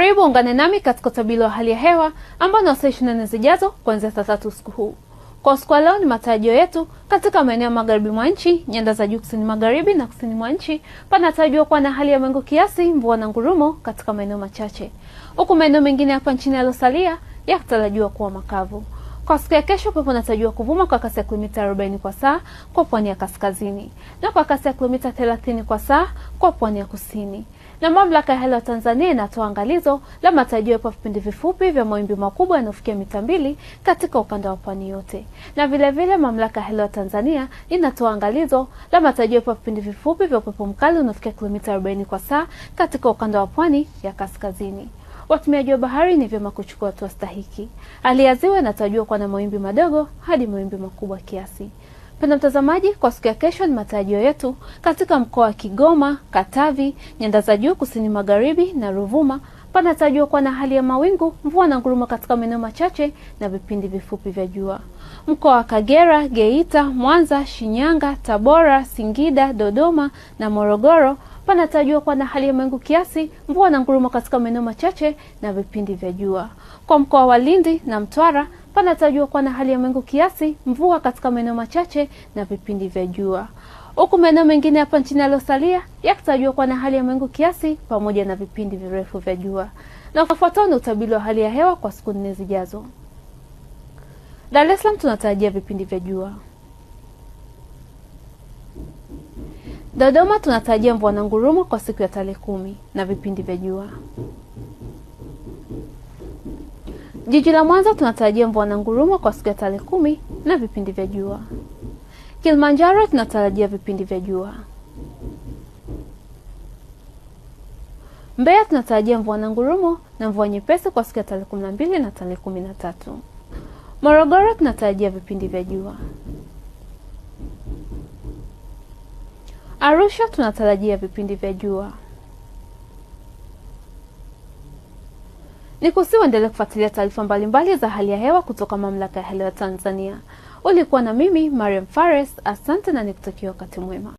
Karibu ungane nami katika utabiri wa hali ya hewa ambao ni wa saa 24 zijazo kuanzia saa 3 usiku huu. Kwa usiku wa leo ni matarajio yetu katika maeneo magharibi mwa nchi, nyanda za juu kusini magharibi na kusini mwa nchi panatarajiwa kuwa na hali ya mawingu kiasi, mvua na ngurumo katika maeneo machache. Huku maeneo mengine hapa nchini yaliyosalia yakitarajiwa kuwa makavu. Kwa siku ya kesho pepo inatarajiwa kuvuma kwa kasi ya kilomita 40 kwa saa kwa pwani ya kaskazini na kwa kasi ya kilomita 30 kwa saa kwa pwani ya kusini. Na mamlaka ya hali ya Tanzania inatoa angalizo la matarajio ya vipindi vifupi vya mawimbi makubwa yanayofikia mita 2 katika ukanda wa pwani yote. Na vile mamlaka ya hali ya Tanzania inatoa angalizo la matarajio ya vipindi vifupi vya upepo mkali unaofikia kilomita 40 kwa saa katika ukanda wa pwani ya kaskazini. Watumiaji wa bahari ni vyema kuchukua hatua stahiki. Hali ya ziwa inatarajiwa kuwa na mawimbi madogo hadi mawimbi makubwa kiasi. Mpendwa mtazamaji, kwa siku ya kesho ni matarajio yetu katika mkoa wa Kigoma, Katavi, nyanda za juu kusini magharibi na Ruvuma panatarajiwa kuwa na hali ya mawingu, mvua na ngurumo katika maeneo machache na vipindi vifupi vya jua. Mkoa wa Kagera, Geita, Mwanza, Shinyanga, Tabora, Singida, Dodoma na Morogoro panatarajiwa kuwa na hali ya mawingu kiasi, mvua na ngurumo katika maeneo machache na vipindi vya jua. Kwa mkoa wa Lindi na Mtwara panatarajiwa kuwa na hali ya mawingu kiasi, mvua katika maeneo machache na vipindi vya jua. Huku maeneo mengine hapa nchini yaliyosalia yakitarajiwa kuwa na hali ya mawingu kiasi pamoja na vipindi virefu vya jua. Na kufuatana na utabiri wa hali ya hewa kwa siku 4 zijazo. Dar es Salaam tunatarajia vipindi vya jua. Dodoma tunatarajia mvua na ngurumo kwa siku ya tarehe 10 na vipindi vya jua. Jiji la Mwanza tunatarajia mvua na ngurumo kwa siku ya tarehe 10 na vipindi vya jua. Kilimanjaro tunatarajia vipindi vya jua. Mbeya tunatarajia mvua na ngurumo na mvua nyepesi kwa siku ya tarehe 12 na tarehe 13. Morogoro tunatarajia vipindi vya jua. Arusha tunatarajia vipindi vya jua. Nikusihi uendelee kufuatilia taarifa mbalimbali za hali ya hewa kutoka mamlaka ya hali ya Tanzania. Ulikuwa na mimi Mariam Fares, asante na nikutakia wakati mwema.